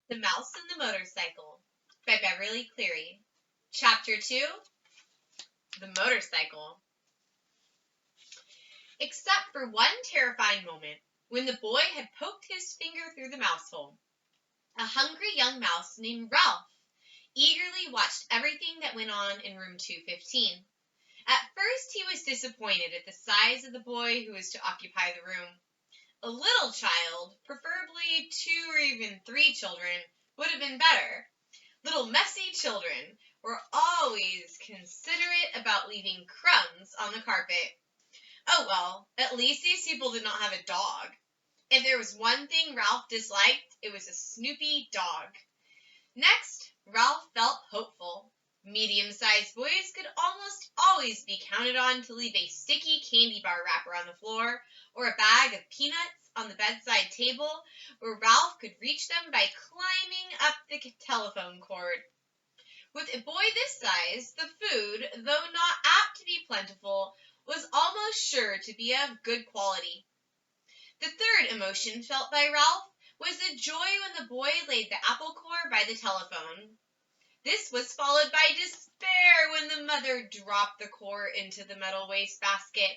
The Mouse and the Motorcycle by Beverly Cleary. Chapter 2, The Motorcycle. Except for one terrifying moment, when the boy had poked his finger through the mouse hole. A hungry young mouse named Ralph eagerly watched everything that went on in room 215. At first he was disappointed at the size of the boy who was to occupy the room. A little child, preferably 2 or even 3 children, would have been better. Little messy children were always considerate about leaving crumbs on the carpet. Oh well, at least these people did not have a dog. If there was one thing Ralph disliked, it was a snoopy dog. Next, Ralph felt hopeful. Medium-sized boys could almost always be counted on to leave a sticky candy bar wrapper on the floor or a bag of peanuts on the bedside table where Ralph could reach them by climbing up the telephone cord. With a boy this size, the food, though not apt to be plentiful, was almost sure to be of good quality. The third emotion felt by Ralph was the joy when the boy laid the apple core by the telephone. This was followed by despair when the mother dropped the core into the metal wastebasket.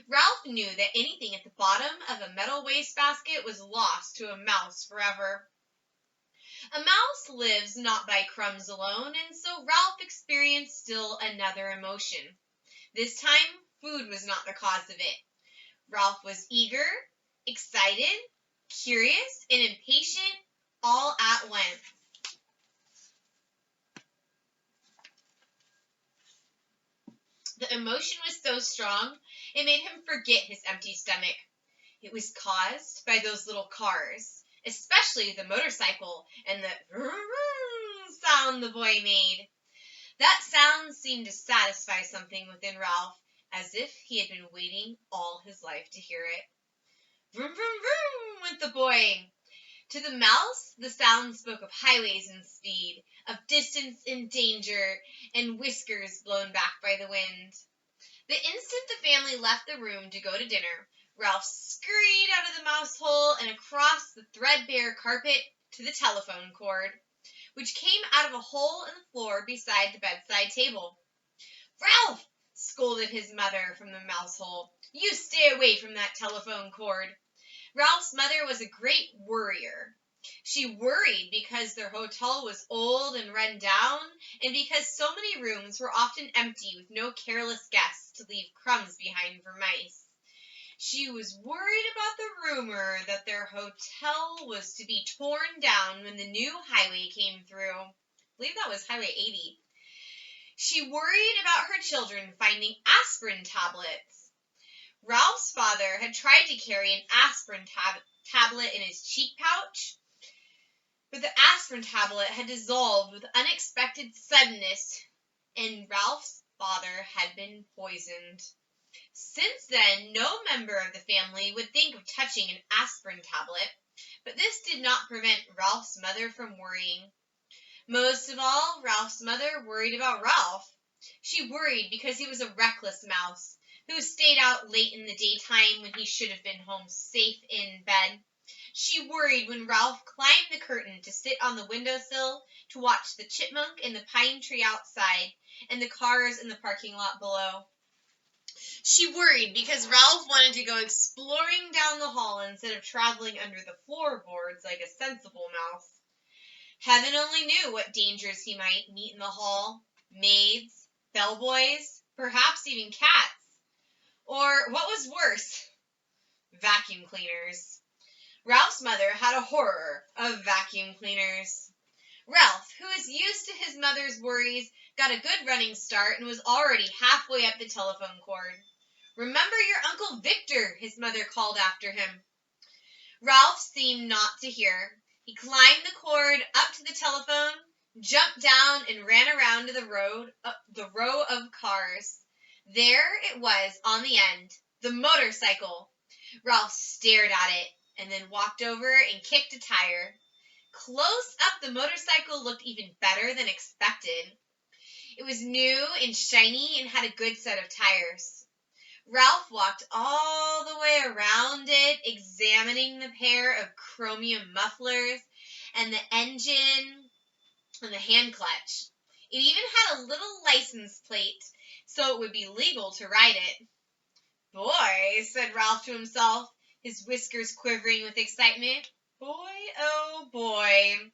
Ralph knew that anything at the bottom of a metal wastebasket was lost to a mouse forever. A mouse lives not by crumbs alone, and so Ralph experienced still another emotion. This time, food was not the cause of it. Ralph was eager, excited, curious, and impatient all at once. The emotion was so strong, it made him forget his empty stomach. It was caused by those little cars, especially the motorcycle and the sound the boy made. That sound seemed to satisfy something within Ralph, as if he had been waiting all his life to hear it. Vroom, vroom, vroom went the boy. To the mouse, the sound spoke of highways and speed, of distance and danger, and whiskers blown back by the wind. The instant the family left the room to go to dinner, Ralph scurried out of the mouse hole and across the threadbare carpet to the telephone cord, which came out of a hole in the floor beside the bedside table. "Ralph!" scolded his mother from the mouse hole. "You stay away from that telephone cord." Ralph's mother was a great worrier. She worried because their hotel was old and run down, and because so many rooms were often empty with no careless guests to leave crumbs behind for mice. She was worried about the rumor that their hotel was to be torn down when the new highway came through. I believe that was Highway 80. She worried about her children finding aspirin tablets. Ralph's father had tried to carry an aspirin tablet in his cheek pouch, but the aspirin tablet had dissolved with unexpected suddenness, and Ralph's father had been poisoned. Since then, no member of the family would think of touching an aspirin tablet, but this did not prevent Ralph's mother from worrying. Most of all, Ralph's mother worried about Ralph. She worried because he was a reckless mouse who stayed out late in the daytime when he should have been home safe in bed. She worried when Ralph climbed the curtain to sit on the windowsill to watch the chipmunk and the pine tree outside and the cars in the parking lot below. She worried because Ralph wanted to go exploring down the hall instead of traveling under the floorboards like a sensible mouse. Heaven only knew what dangers he might meet in the hall. Maids, bellboys, perhaps even cats. Or, what was worse, vacuum cleaners. Ralph's mother had a horror of vacuum cleaners. Ralph, who was used to his mother's worries, got a good running start and was already halfway up the telephone cord. "Remember your Uncle Victor," his mother called after him. Ralph seemed not to hear. He climbed the cord up to the telephone, jumped down, and ran around to the row of cars. There it was on the end, the motorcycle. Ralph stared at it and then walked over and kicked a tire. Close up, the motorcycle looked even better than expected. It was new and shiny and had a good set of tires. Ralph walked all the way around it, examining the pair of chromium mufflers and the engine and the hand clutch. It even had a little license plate, so it would be legal to ride it. "Boy," said Ralph to himself, his whiskers quivering with excitement. "Boy, oh boy."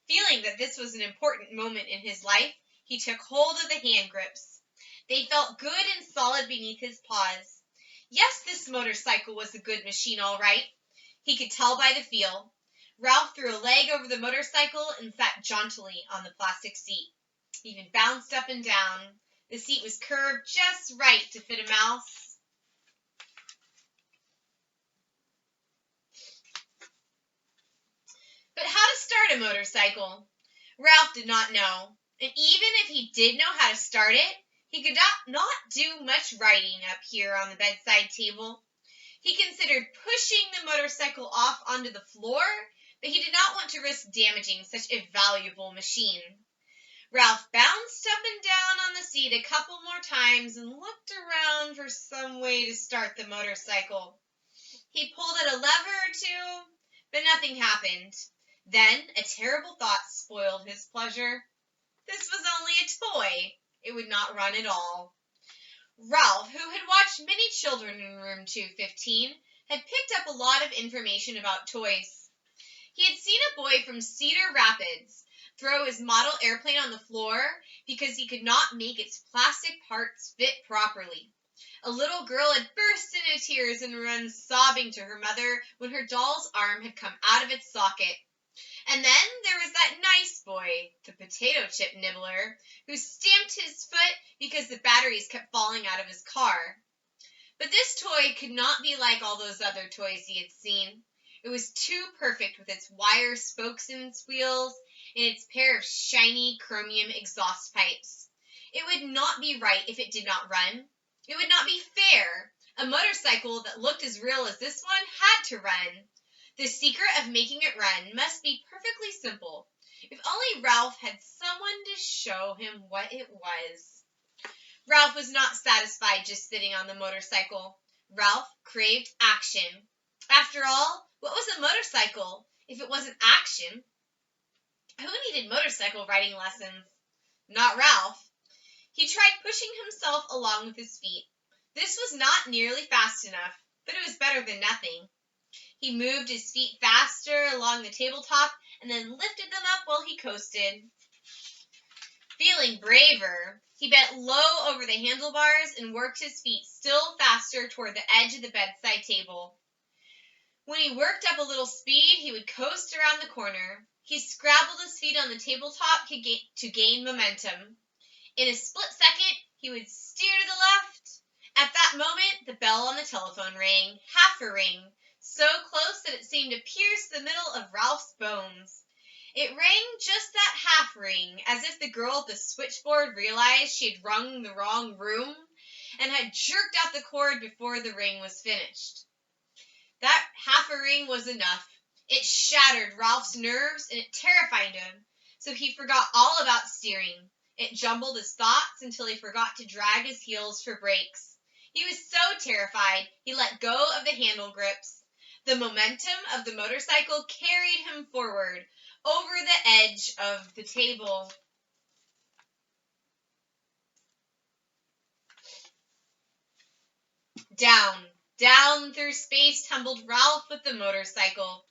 Feeling that this was an important moment in his life, he took hold of the hand grips. They felt good and solid beneath his paws. Yes, this motorcycle was a good machine, all right. He could tell by the feel. Ralph threw a leg over the motorcycle and sat jauntily on the plastic seat. He even bounced up and down. The seat was curved just right to fit a mouse. But how to start a motorcycle? Ralph did not know. And even if he did know how to start it, he could not do much writing up here on the bedside table. He considered pushing the motorcycle off onto the floor, but he did not want to risk damaging such a valuable machine. Ralph bounced up and down on the seat a couple more times and looked around for some way to start the motorcycle. He pulled at a lever or two, but nothing happened. Then a terrible thought spoiled his pleasure. This was only a toy. It would not run at all. Ralph, who had watched many children in room 215, had picked up a lot of information about toys. He had seen a boy from Cedar Rapids throw his model airplane on the floor because he could not make its plastic parts fit properly. A little girl had burst into tears and run sobbing to her mother when her doll's arm had come out of its socket. And then there was that nice boy, the potato chip nibbler, who stamped his foot because the batteries kept falling out of his car. But this toy could not be like all those other toys he had seen. It was too perfect with its wire spokes in its wheels and its pair of shiny chromium exhaust pipes. It would not be right if it did not run. It would not be fair. A motorcycle that looked as real as this one had to run. The secret of making it run must be perfectly simple. If only Ralph had someone to show him what it was. Ralph was not satisfied just sitting on the motorcycle. Ralph craved action. After all, what was a motorcycle if it wasn't action? Who needed motorcycle riding lessons? Not Ralph. He tried pushing himself along with his feet. This was not nearly fast enough, but it was better than nothing. He moved his feet faster along the tabletop and then lifted them up while he coasted. Feeling braver, he bent low over the handlebars and worked his feet still faster toward the edge of the bedside table. When he worked up a little speed, he would coast around the corner. He scrabbled his feet on the tabletop to gain momentum. In a split second, he would steer to the left. At that moment, the bell on the telephone rang, half a ring, so close that it seemed to pierce the middle of Ralph's bones. It rang just that half ring, as if the girl at the switchboard realized she had rung the wrong room and had jerked out the cord before the ring was finished. That half a ring was enough. It shattered Ralph's nerves and it terrified him, so he forgot all about steering. It jumbled his thoughts until he forgot to drag his heels for brakes. He was so terrified, he let go of the handle grips. The momentum of the motorcycle carried him forward, over the edge of the table. Down through space tumbled Ralph with the motorcycle.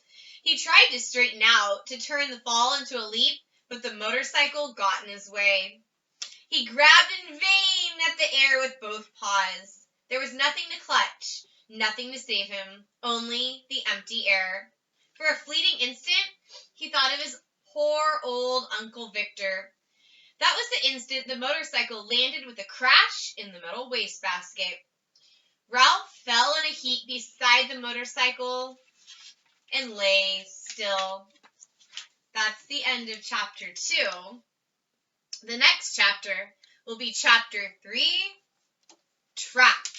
He tried to straighten out, to turn the fall into a leap, but the motorcycle got in his way. He grabbed in vain at the air with both paws. There was nothing to clutch, nothing to save him, only the empty air. For a fleeting instant, he thought of his poor old Uncle Victor. That was the instant the motorcycle landed with a crash in the metal wastebasket. Ralph fell in a heap beside the motorcycle and lay still. That's the end of chapter 2. The next chapter will be chapter 3, Trapped.